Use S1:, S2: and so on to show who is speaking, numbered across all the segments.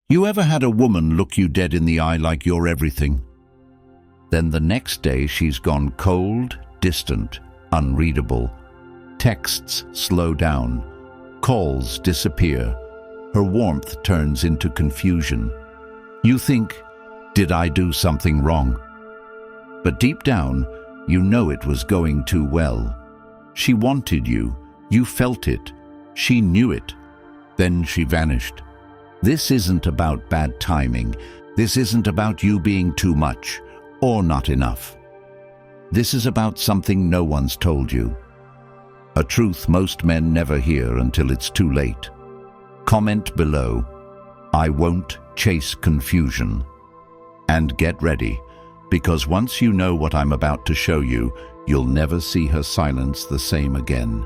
S1: You ever had a woman look you dead in the eye like you're everything? Then the next day she's gone cold, distant, unreadable. Texts slow down. Calls disappear. Her warmth turns into confusion. You think, did I do something wrong? But deep down, you know it was going too well. She wanted you. You felt it. She knew it. Then she vanished. This isn't about bad timing. This isn't about you being too much or not enough. This is about something no one's told you. A truth most men never hear until it's too late. Comment below, I won't chase confusion. And get ready, because once you know what I'm about to show you, you'll never see her silence the same again.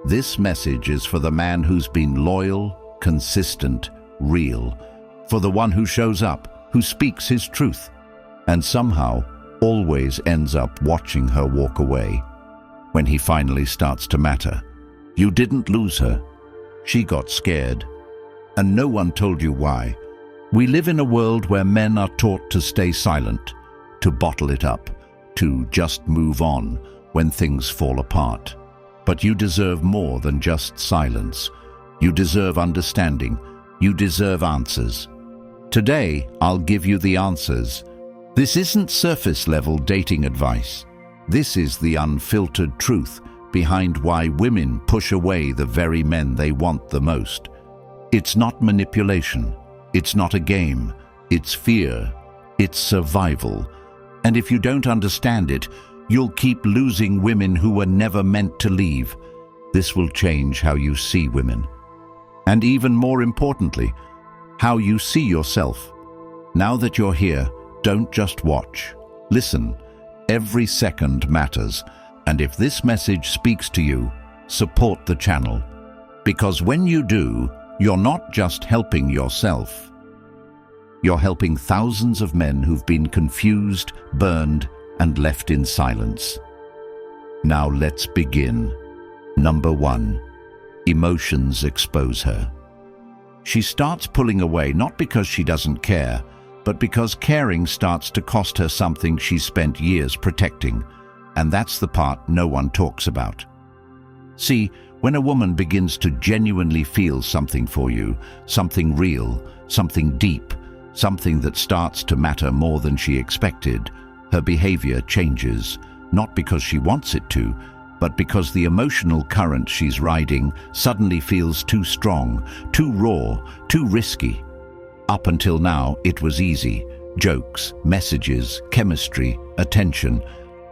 S1: This message is for the man who's been loyal, consistent, real, for the one who shows up, who speaks his truth, and somehow always ends up watching her walk away. When he finally starts to matter, you didn't lose her. She got scared, and no one told you why. We live in a world where men are taught to stay silent, to bottle it up, to just move on when things fall apart. But you deserve more than just silence. You deserve understanding. You deserve answers. Today, I'll give you the answers. This isn't surface-level dating advice. This is the unfiltered truth behind why women push away the very men they want the most. It's not manipulation. It's not a game. It's fear. It's survival. And if you don't understand it, you'll keep losing women who were never meant to leave. This will change how you see women. And even more importantly, how you see yourself. Now that you're here, don't just watch. Listen. Every second matters. And if this message speaks to you, support the channel. Because when you do, you're not just helping yourself. You're helping thousands of men who've been confused, burned, and left in silence. Now let's begin. Number 1. Emotions expose her. She starts pulling away not because she doesn't care, but because caring starts to cost her something she's spent years protecting. And that's the part no one talks about. See, when a woman begins to genuinely feel something for you, something real, something deep, something that starts to matter more than she expected, her behavior changes, not because she wants it to, but because the emotional current she's riding suddenly feels too strong, too raw, too risky. Up until now, it was easy. Jokes, messages, chemistry, attention.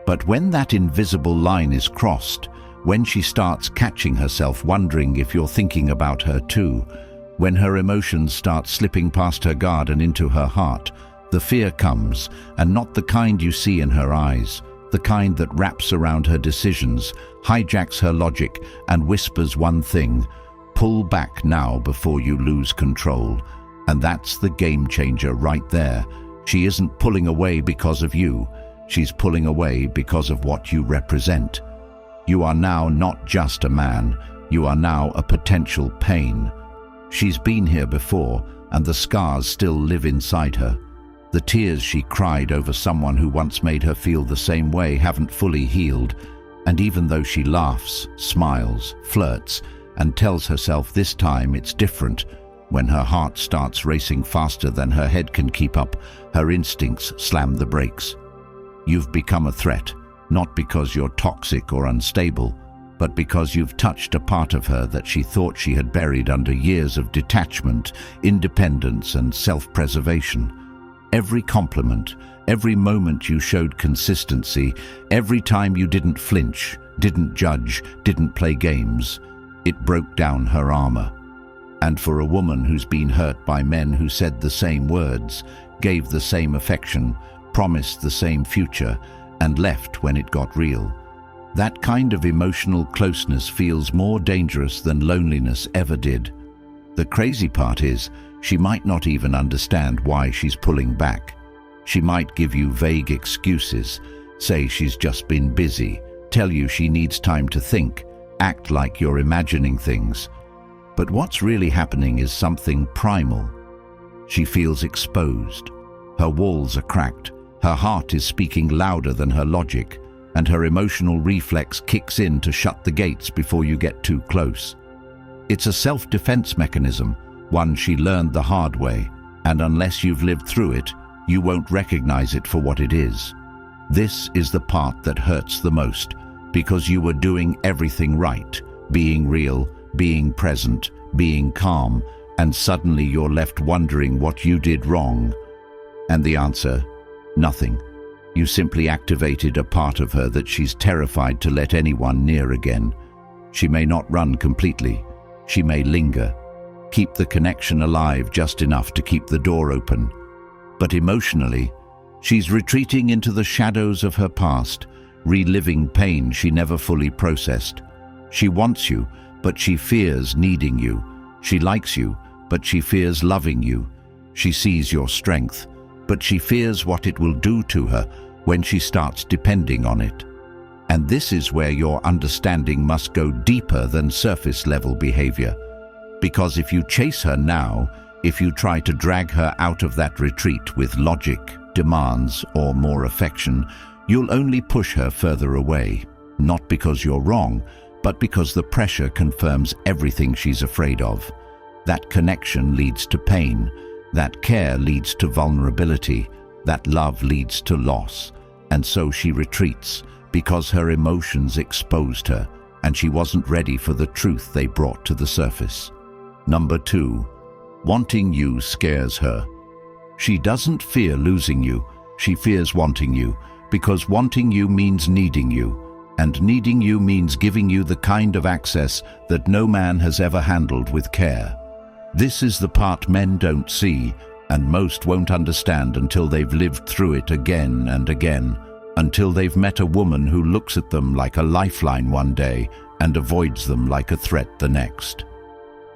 S1: But when that invisible line is crossed, when she starts catching herself wondering if you're thinking about her too, when her emotions start slipping past her guard and into her heart, the fear comes, and not the kind you see in her eyes, the kind that wraps around her decisions, hijacks her logic, and whispers one thing: pull back now before you lose control. And that's the game changer right there. She isn't pulling away because of you. She's pulling away because of what you represent. You are now not just a man. You are now a potential pain. She's been here before, and the scars still live inside her. The tears she cried over someone who once made her feel the same way haven't fully healed. And even though she laughs, smiles, flirts, and tells herself this time it's different, when her heart starts racing faster than her head can keep up, her instincts slam the brakes. You've become a threat, not because you're toxic or unstable, but because you've touched a part of her that she thought she had buried under years of detachment, independence, and self-preservation. Every compliment, every moment you showed consistency, every time you didn't flinch, didn't judge, didn't play games, it broke down her armor. And for a woman who's been hurt by men who said the same words, gave the same affection, promised the same future, and left when it got real, that kind of emotional closeness feels more dangerous than loneliness ever did. The crazy part is, she might not even understand why she's pulling back. She might give you vague excuses, say she's just been busy, tell you she needs time to think, act like you're imagining things. But what's really happening is something primal. She feels exposed. Her walls are cracked. Her heart is speaking louder than her logic, and her emotional reflex kicks in to shut the gates before you get too close. It's a self-defense mechanism, one she learned the hard way, and unless you've lived through it, you won't recognize it for what it is. This is the part that hurts the most, because you were doing everything right, being real, being present, being calm, and suddenly you're left wondering what you did wrong. And the answer? Nothing. You simply activated a part of her that she's terrified to let anyone near again. She may not run completely. She may linger. Keep the connection alive just enough to keep the door open. But emotionally, she's retreating into the shadows of her past, reliving pain she never fully processed. She wants you, but she fears needing you. She likes you, but she fears loving you. She sees your strength, but she fears what it will do to her when she starts depending on it. And this is where your understanding must go deeper than surface-level behavior. Because if you chase her now, if you try to drag her out of that retreat with logic, demands, or more affection, you'll only push her further away. Not because you're wrong, but because the pressure confirms everything she's afraid of. That connection leads to pain. That care leads to vulnerability. That love leads to loss. And so she retreats, because her emotions exposed her, and she wasn't ready for the truth they brought to the surface. Number 2, wanting you scares her. She doesn't fear losing you, she fears wanting you, because wanting you means needing you, and needing you means giving you the kind of access that no man has ever handled with care. This is the part men don't see, and most won't understand until they've lived through it again and again, until they've met a woman who looks at them like a lifeline one day and avoids them like a threat the next.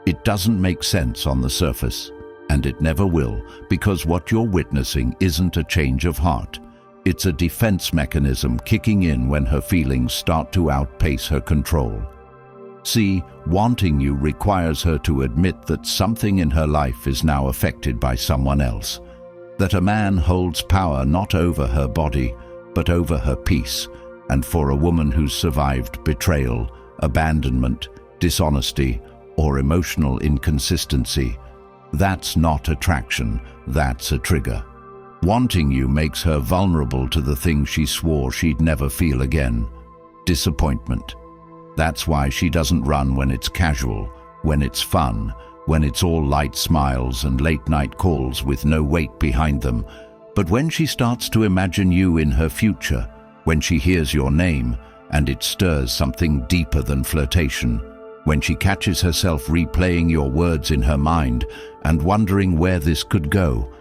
S1: It doesn't make sense on the surface, and it never will, because what you're witnessing isn't a change of heart. It's a defense mechanism kicking in when her feelings start to outpace her control. See, wanting you requires her to admit that something in her life is now affected by someone else, that a man holds power not over her body, but over her peace, and for a woman who's survived betrayal, abandonment, dishonesty, or emotional inconsistency, that's not attraction, that's a trigger. Wanting you makes her vulnerable to the thing she swore she'd never feel again: disappointment. That's why she doesn't run when it's casual, when it's fun, when it's all light smiles and late-night calls with no weight behind them. But when she starts to imagine you in her future, when she hears your name and it stirs something deeper than flirtation, when she catches herself replaying your words in her mind and wondering where this could go,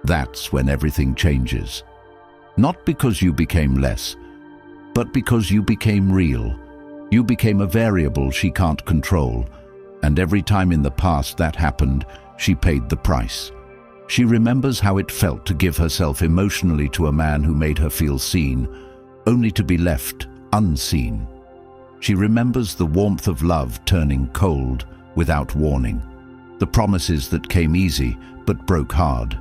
S1: that's when everything changes. Not because you became less, but because you became real. You became a variable she can't control, and every time in the past that happened, she paid the price. She remembers how it felt to give herself emotionally to a man who made her feel seen, only to be left unseen. She remembers the warmth of love turning cold without warning, the promises that came easy but broke hard,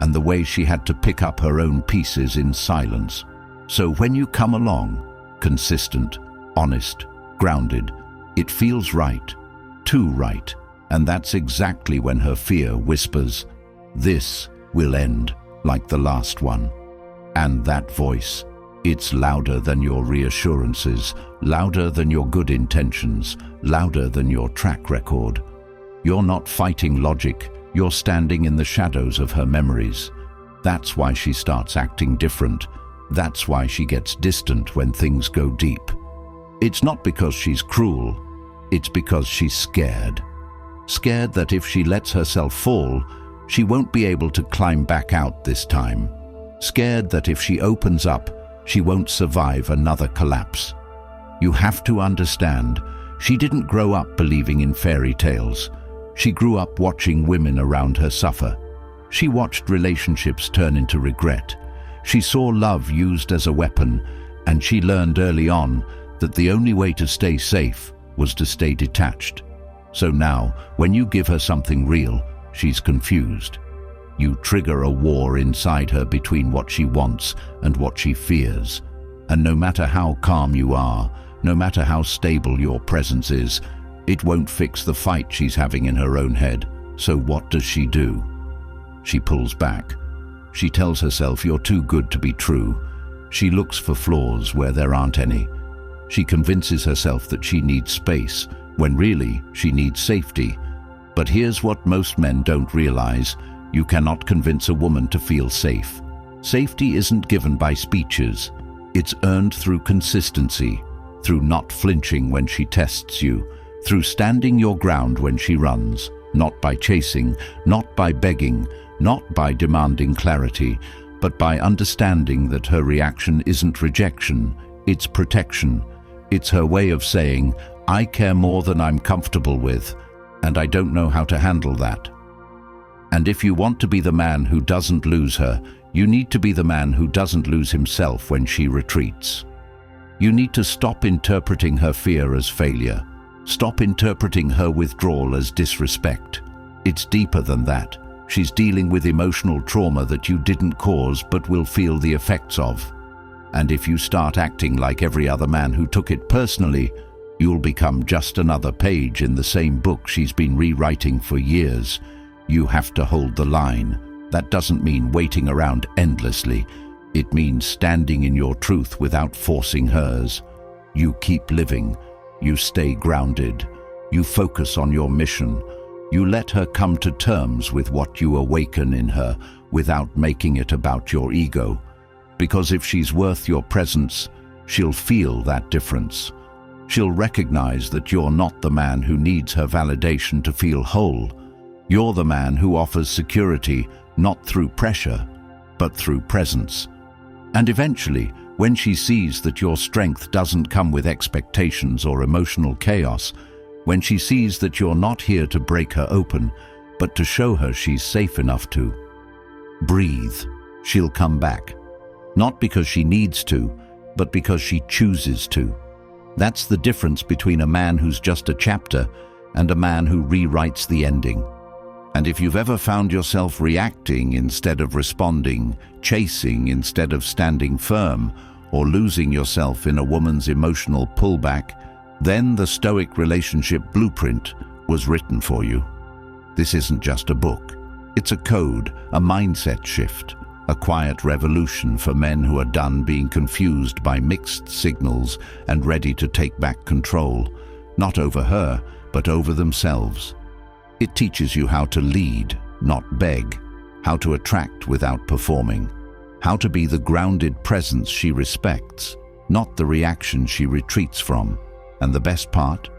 S1: and the way she had to pick up her own pieces in silence. So when you come along, consistent, honest, grounded, it feels right, too right, and that's exactly when her fear whispers, "This will end like the last one." And that voice, it's louder than your reassurances, louder than your good intentions, louder than your track record. You're not fighting logic, you're standing in the shadows of her memories. That's why she starts acting different. That's why she gets distant when things go deep. It's not because she's cruel, it's because she's scared. Scared that if she lets herself fall, she won't be able to climb back out this time. Scared that if she opens up, she won't survive another collapse. You have to understand, she didn't grow up believing in fairy tales. She grew up watching women around her suffer. She watched relationships turn into regret. She saw love used as a weapon, and she learned early on that the only way to stay safe was to stay detached. So now, when you give her something real, she's confused. you trigger a war inside her between what she wants and what she fears. And no matter how calm you are, no matter how stable your presence is, it won't fix the fight she's having in her own head. So what does she do? She pulls back. She tells herself you're too good to be true. She looks for flaws where there aren't any. She convinces herself that she needs space, when really she needs safety. But here's what most men don't realize. You cannot convince a woman to feel safe. Safety isn't given by speeches. It's earned through consistency, through not flinching when she tests you, through standing your ground when she runs, not by chasing, not by begging, not by demanding clarity, but by understanding that her reaction isn't rejection, it's protection. It's her way of saying, I care more than I'm comfortable with, and I don't know how to handle that. And if you want to be the man who doesn't lose her, you need to be the man who doesn't lose himself when she retreats. You need to stop interpreting her fear as failure. Stop interpreting her withdrawal as disrespect. It's deeper than that. She's dealing with emotional trauma that you didn't cause but will feel the effects of. And if you start acting like every other man who took it personally, you'll become just another page in the same book she's been rewriting for years. You have to hold the line. That doesn't mean waiting around endlessly. It means standing in your truth without forcing hers. You keep living. You stay grounded. You focus on your mission. You let her come to terms with what you awaken in her without making it about your ego. Because if she's worth your presence, she'll feel that difference. She'll recognize that you're not the man who needs her validation to feel whole. You're the man who offers security, not through pressure, but through presence. And eventually, when she sees that your strength doesn't come with expectations or emotional chaos, when she sees that you're not here to break her open, but to show her she's safe enough to breathe, she'll come back. Not because she needs to, but because she chooses to. That's the difference between a man who's just a chapter and a man who rewrites the ending. And if you've ever found yourself reacting instead of responding, chasing instead of standing firm, or losing yourself in a woman's emotional pullback, then the Stoic relationship blueprint was written for you. This isn't just a book. It's a code, a mindset shift, a quiet revolution for men who are done being confused by mixed signals and ready to take back control, not over her, but over themselves. It teaches you how to lead, not beg, how to attract without performing, how to be the grounded presence she respects, not the reaction she retreats from. And the best part?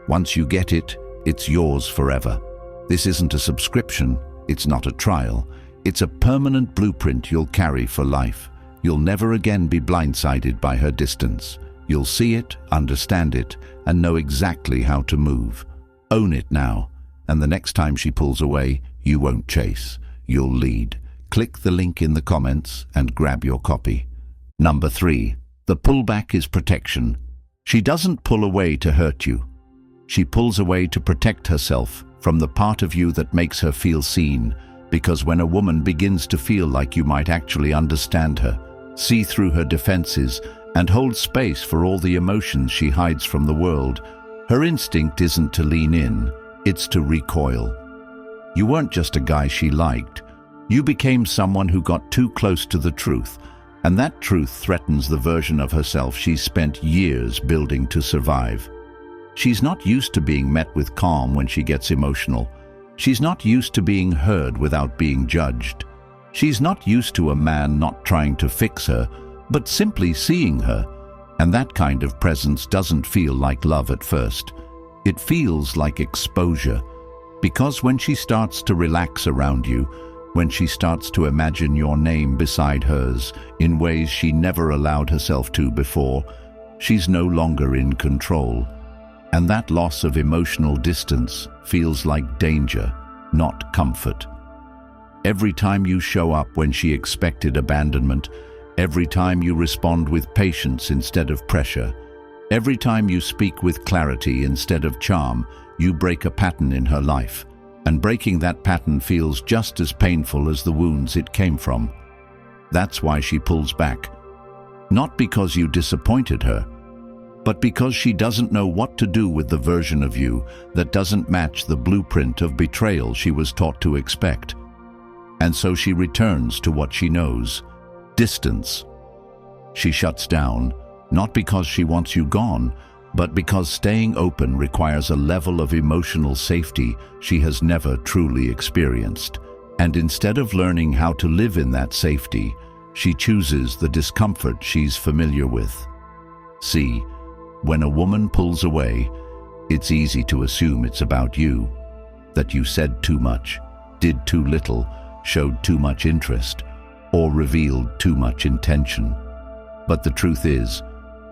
S1: Once you get it, it's yours forever. This isn't a subscription, it's not a trial. It's a permanent blueprint you'll carry for life. You'll never again be blindsided by her distance. You'll see it, understand it, and know exactly how to move. Own it now, and the next time she pulls away, you won't chase. You'll lead. Click the link in the comments and grab your copy. Number 3. The pullback is protection. She doesn't pull away to hurt you. She pulls away to protect herself from the part of you that makes her feel seen, because when a woman begins to feel like you might actually understand her, see through her defenses, and hold space for all the emotions she hides from the world, her instinct isn't to lean in, it's to recoil. You weren't just a guy she liked. You became someone who got too close to the truth, and that truth threatens the version of herself she's spent years building to survive. She's not used to being met with calm when she gets emotional. She's not used to being heard without being judged. She's not used to a man not trying to fix her, but simply seeing her. And that kind of presence doesn't feel like love at first. It feels like exposure. Because when she starts to relax around you, when she starts to imagine your name beside hers in ways she never allowed herself to before, she's no longer in control. And that loss of emotional distance feels like danger, not comfort. Every time you show up when she expected abandonment, every time you respond with patience instead of pressure, every time you speak with clarity instead of charm, you break a pattern in her life. And breaking that pattern feels just as painful as the wounds it came from. That's why she pulls back. Not because you disappointed her, but because she doesn't know what to do with the version of you that doesn't match the blueprint of betrayal she was taught to expect. And so she returns to what she knows: distance. She shuts down, not because she wants you gone, but because staying open requires a level of emotional safety she has never truly experienced. And instead of learning how to live in that safety, she chooses the discomfort she's familiar with. See, when a woman pulls away, it's easy to assume it's about you, that you said too much, did too little, showed too much interest, or revealed too much intention. But the truth is,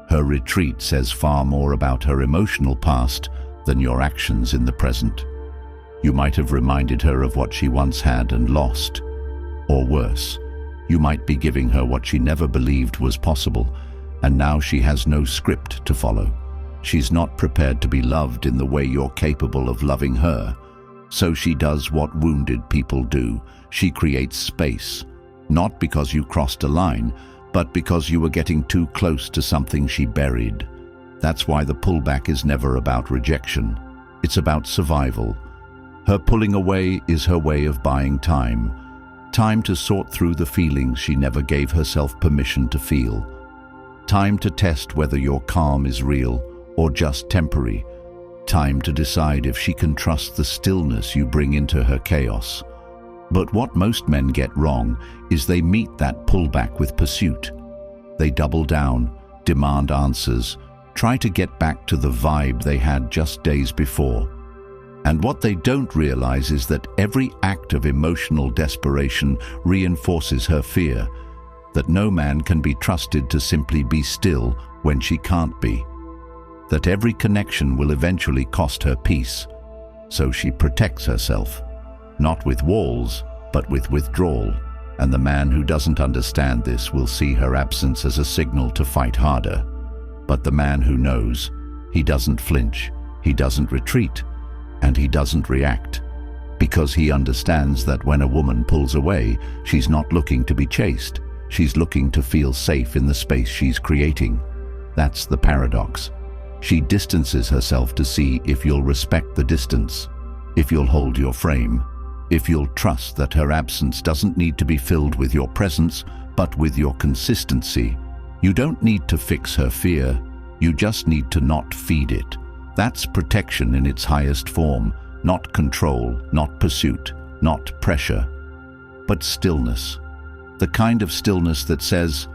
S1: her retreat says far more about her emotional past than your actions in the present. You might have reminded her of what she once had and lost. Or worse, you might be giving her what she never believed was possible, and now she has no script to follow. She's not prepared to be loved in the way you're capable of loving her. So she does what wounded people do. She creates space, not because you crossed a line, but because you were getting too close to something she buried. That's why the pullback is never about rejection. It's about survival. Her pulling away is her way of buying time. Time to sort through the feelings she never gave herself permission to feel. Time to test whether your calm is real or just temporary. Time to decide if she can trust the stillness you bring into her chaos. But what most men get wrong is they meet that pullback with pursuit. They double down, demand answers, try to get back to the vibe they had just days before. And what they don't realize is that every act of emotional desperation reinforces her fear that no man can be trusted to simply be still when she can't be. That every connection will eventually cost her peace. So she protects herself, not with walls, but with withdrawal. And the man who doesn't understand this will see her absence as a signal to fight harder. But the man who knows, he doesn't flinch, he doesn't retreat, and he doesn't react. Because he understands that when a woman pulls away, she's not looking to be chased. She's looking to feel safe in the space she's creating. That's the paradox. She distances herself to see if you'll respect the distance, if you'll hold your frame, if you'll trust that her absence doesn't need to be filled with your presence, but with your consistency. You don't need to fix her fear, you just need to not feed it. That's protection in its highest form, not control, not pursuit, not pressure, but stillness. The kind of stillness that says,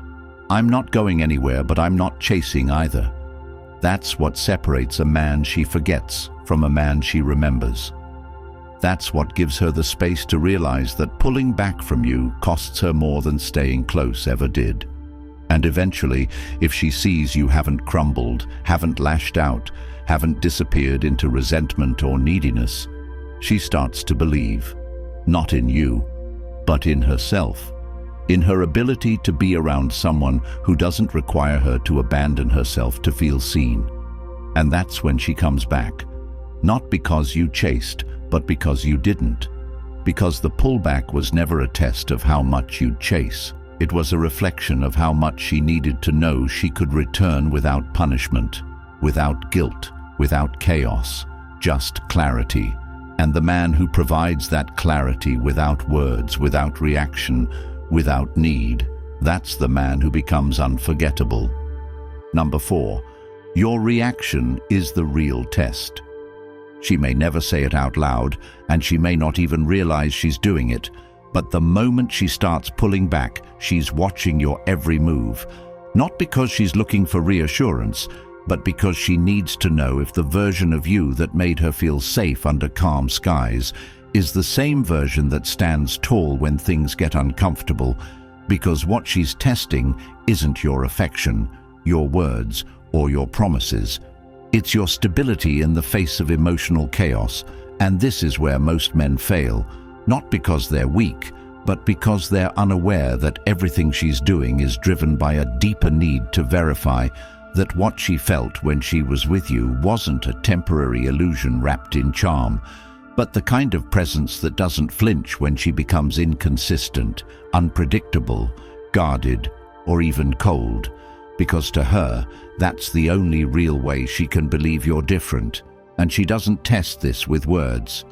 S1: I'm not going anywhere, but I'm not chasing either. That's what separates a man she forgets from a man she remembers. That's what gives her the space to realize that pulling back from you costs her more than staying close ever did. And eventually, if she sees you haven't crumbled, haven't lashed out, haven't disappeared into resentment or neediness, she starts to believe, not in you, but in herself, in her ability to be around someone who doesn't require her to abandon herself to feel seen. And that's when she comes back, not because you chased, but because you didn't. Because the pullback was never a test of how much you'd chase. It was a reflection of how much she needed to know she could return without punishment, without guilt, without chaos, just clarity. And the man who provides that clarity without words, without reaction, without need, that's the man who becomes unforgettable. Number 4, your reaction is the real test. She may never say it out loud, and she may not even realize she's doing it, but the moment she starts pulling back, she's watching your every move. Not because she's looking for reassurance, but because she needs to know if the version of you that made her feel safe under calm skies is the same version that stands tall when things get uncomfortable, because what she's testing isn't your affection, your words, or your promises. It's your stability in the face of emotional chaos, and this is where most men fail, not because they're weak, but because they're unaware that everything she's doing is driven by a deeper need to verify that what she felt when she was with you wasn't a temporary illusion wrapped in charm, but the kind of presence that doesn't flinch when she becomes inconsistent, unpredictable, guarded, or even cold, because to her, that's the only real way she can believe you're different, and she doesn't test this with words.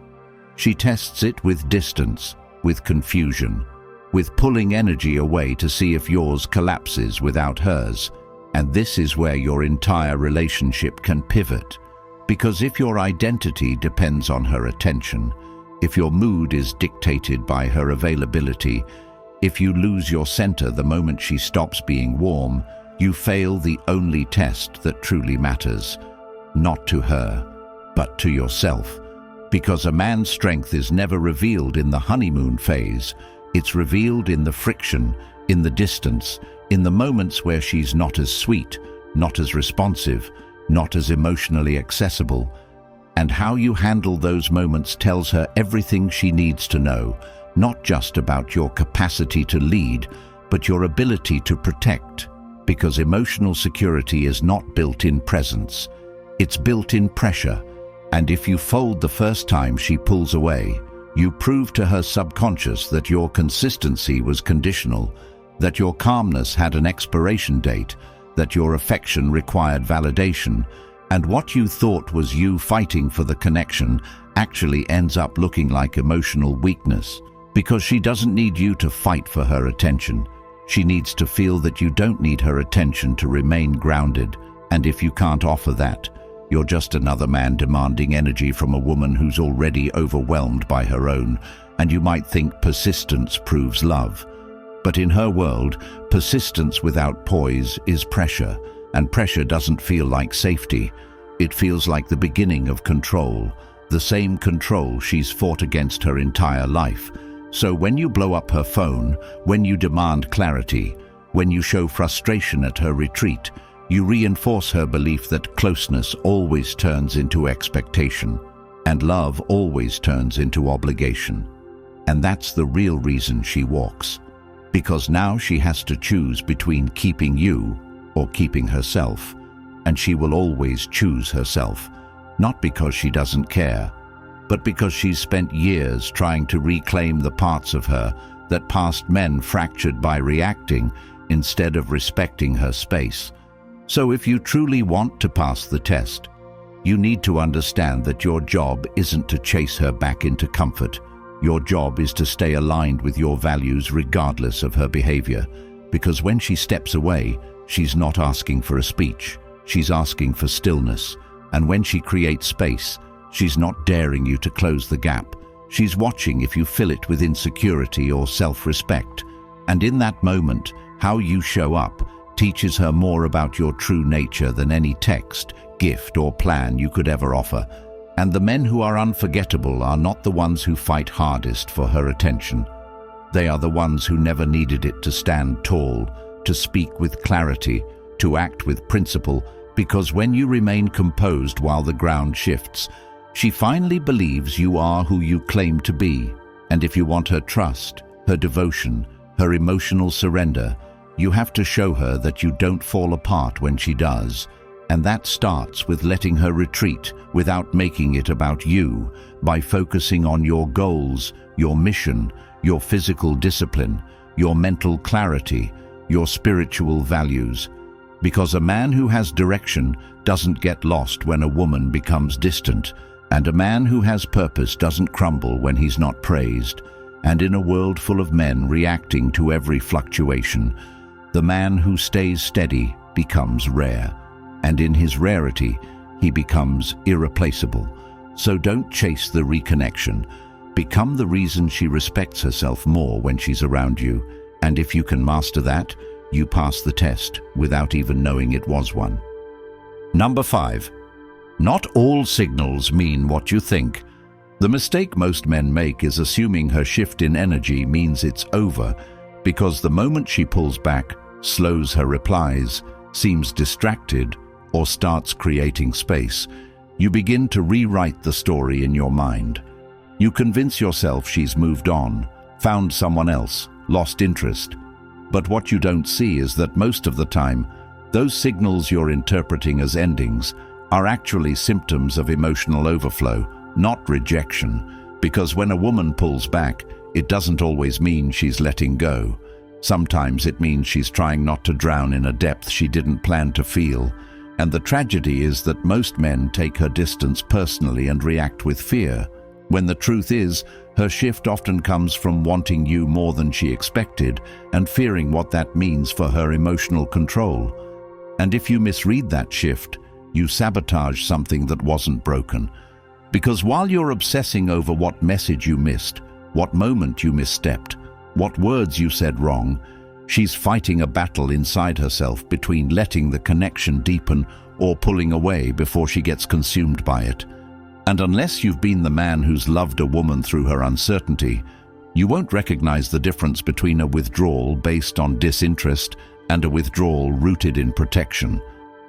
S1: She tests it with distance, with confusion, with pulling energy away to see if yours collapses without hers. And this is where your entire relationship can pivot. Because if your identity depends on her attention, if your mood is dictated by her availability, if you lose your center the moment she stops being warm, you fail the only test that truly matters. Not to her, but to yourself. Because a man's strength is never revealed in the honeymoon phase. It's revealed in the friction, in the distance, in the moments where she's not as sweet, not as responsive, not as emotionally accessible. And how you handle those moments tells her everything she needs to know, not just about your capacity to lead, but your ability to protect. Because emotional security is not built in presence, it's built in pressure. And if you fold the first time she pulls away, you prove to her subconscious that your consistency was conditional, that your calmness had an expiration date, that your affection required validation, and what you thought was you fighting for the connection actually ends up looking like emotional weakness. Because she doesn't need you to fight for her attention. She needs to feel that you don't need her attention to remain grounded, and if you can't offer that, you're just another man demanding energy from a woman who's already overwhelmed by her own, and you might think persistence proves love. But in her world, persistence without poise is pressure, and pressure doesn't feel like safety. It feels like the beginning of control, the same control she's fought against her entire life. So when you blow up her phone, when you demand clarity, when you show frustration at her retreat, you reinforce her belief that closeness always turns into expectation, and love always turns into obligation. And that's the real reason she walks. Because now she has to choose between keeping you or keeping herself, and she will always choose herself, not because she doesn't care, but because she's spent years trying to reclaim the parts of her that past men fractured by reacting instead of respecting her space. So if you truly want to pass the test, you need to understand that your job isn't to chase her back into comfort. Your job is to stay aligned with your values regardless of her behavior, because when she steps away, she's not asking for a speech, she's asking for stillness. And when she creates space, she's not daring you to close the gap. She's watching if you fill it with insecurity or self-respect. And in that moment, how you show up teaches her more about your true nature than any text, gift, or plan you could ever offer. And the men who are unforgettable are not the ones who fight hardest for her attention. They are the ones who never needed it to stand tall, to speak with clarity, to act with principle, because when you remain composed while the ground shifts, she finally believes you are who you claim to be. And if you want her trust, her devotion, her emotional surrender, you have to show her that you don't fall apart when she does. And that starts with letting her retreat without making it about you, by focusing on your goals, your mission, your physical discipline, your mental clarity, your spiritual values. Because a man who has direction doesn't get lost when a woman becomes distant, and a man who has purpose doesn't crumble when he's not praised. And in a world full of men reacting to every fluctuation, the man who stays steady becomes rare, and in his rarity, he becomes irreplaceable. So don't chase the reconnection. Become the reason she respects herself more when she's around you, and if you can master that, you pass the test without even knowing it was one. Number 5. Not all signals mean what you think. The mistake most men make is assuming her shift in energy means it's over, because the moment she pulls back, slows her replies, seems distracted, or starts creating space, you begin to rewrite the story in your mind. You convince yourself she's moved on, found someone else, lost interest. But what you don't see is that most of the time, those signals you're interpreting as endings are actually symptoms of emotional overflow, not rejection, because when a woman pulls back, it doesn't always mean she's letting go. Sometimes it means she's trying not to drown in a depth she didn't plan to feel. And the tragedy is that most men take her distance personally and react with fear, when the truth is, her shift often comes from wanting you more than she expected and fearing what that means for her emotional control. And if you misread that shift, you sabotage something that wasn't broken. Because while you're obsessing over what message you missed, what moment you misstepped, what words you said wrong, she's fighting a battle inside herself between letting the connection deepen or pulling away before she gets consumed by it. And unless you've been the man who's loved a woman through her uncertainty, you won't recognize the difference between a withdrawal based on disinterest and a withdrawal rooted in protection.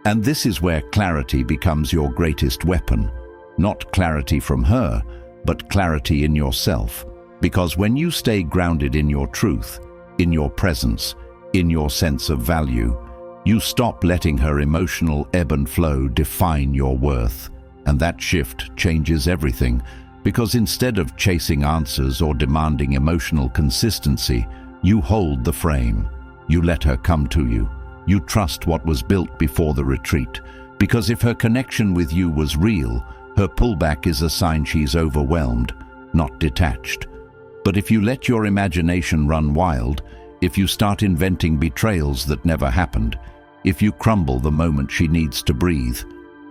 S1: And this is where clarity becomes your greatest weapon. Not clarity from her, but clarity in yourself. Because when you stay grounded in your truth, in your presence, in your sense of value, you stop letting her emotional ebb and flow define your worth. And that shift changes everything, because instead of chasing answers or demanding emotional consistency, you hold the frame. You let her come to you. You trust what was built before the retreat, because if her connection with you was real, her pullback is a sign she's overwhelmed, not detached. But if you let your imagination run wild, if you start inventing betrayals that never happened, if you crumble the moment she needs to breathe,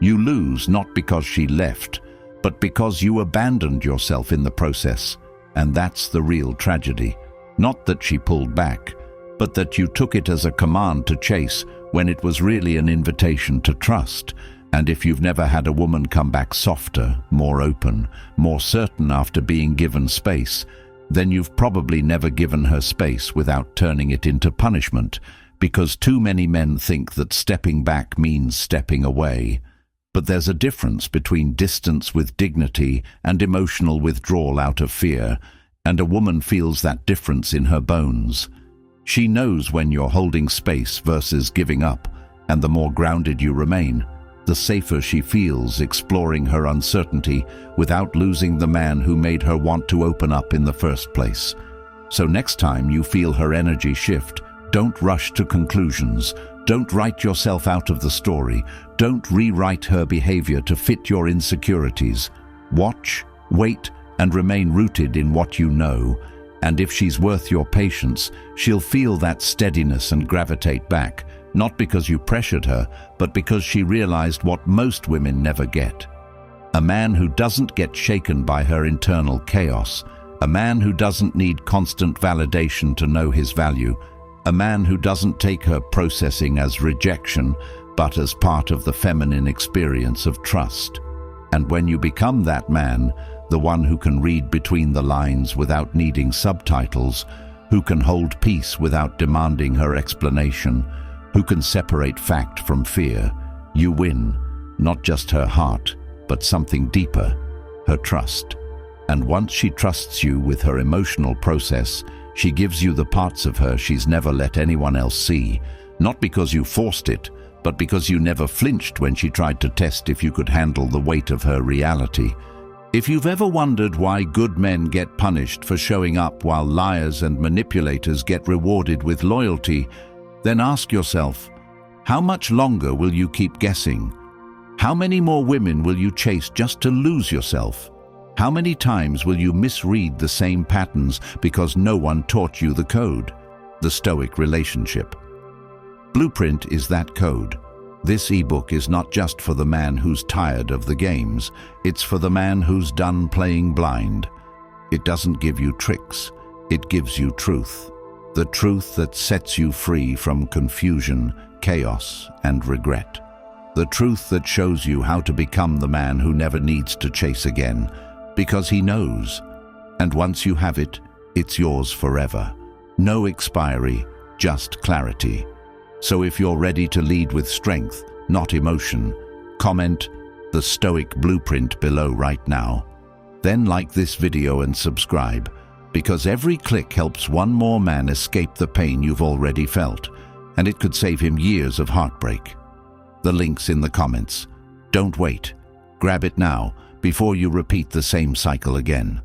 S1: you lose not because she left, but because you abandoned yourself in the process. And that's the real tragedy. Not that she pulled back, but that you took it as a command to chase when it was really an invitation to trust. And if you've never had a woman come back softer, more open, more certain after being given space, then you've probably never given her space without turning it into punishment, because too many men think that stepping back means stepping away. But there's a difference between distance with dignity and emotional withdrawal out of fear, and a woman feels that difference in her bones. She knows when you're holding space versus giving up, and the more grounded you remain, the safer she feels exploring her uncertainty without losing the man who made her want to open up in the first place. So next time you feel her energy shift, don't rush to conclusions. Don't write yourself out of the story. Don't rewrite her behavior to fit your insecurities. Watch, wait, and remain rooted in what you know. And if she's worth your patience, she'll feel that steadiness and gravitate back, not because you pressured her, but because she realized what most women never get. A man who doesn't get shaken by her internal chaos. A man who doesn't need constant validation to know his value. A man who doesn't take her processing as rejection, but as part of the feminine experience of trust. And when you become that man, the one who can read between the lines without needing subtitles, who can hold peace without demanding her explanation, who can separate fact from fear, you win, not just her heart, but something deeper, her trust. And once she trusts you with her emotional process, she gives you the parts of her she's never let anyone else see, not because you forced it, but because you never flinched when she tried to test if you could handle the weight of her reality. If you've ever wondered why good men get punished for showing up while liars and manipulators get rewarded with loyalty, then ask yourself, how much longer will you keep guessing? How many more women will you chase just to lose yourself? How many times will you misread the same patterns because no one taught you the code? The Stoic relationship. Blueprint is that code. This ebook is not just for the man who's tired of the games, it's for the man who's done playing blind. It doesn't give you tricks, it gives you truth. The truth that sets you free from confusion, chaos, and regret. The truth that shows you how to become the man who never needs to chase again, because he knows. And once you have it, it's yours forever. No expiry, just clarity. So if you're ready to lead with strength, not emotion, comment the Stoic Blueprint below right now. Then like this video and subscribe, because every click helps one more man escape the pain you've already felt, and it could save him years of heartbreak. The link's in the comments. Don't wait. Grab it now, before you repeat the same cycle again.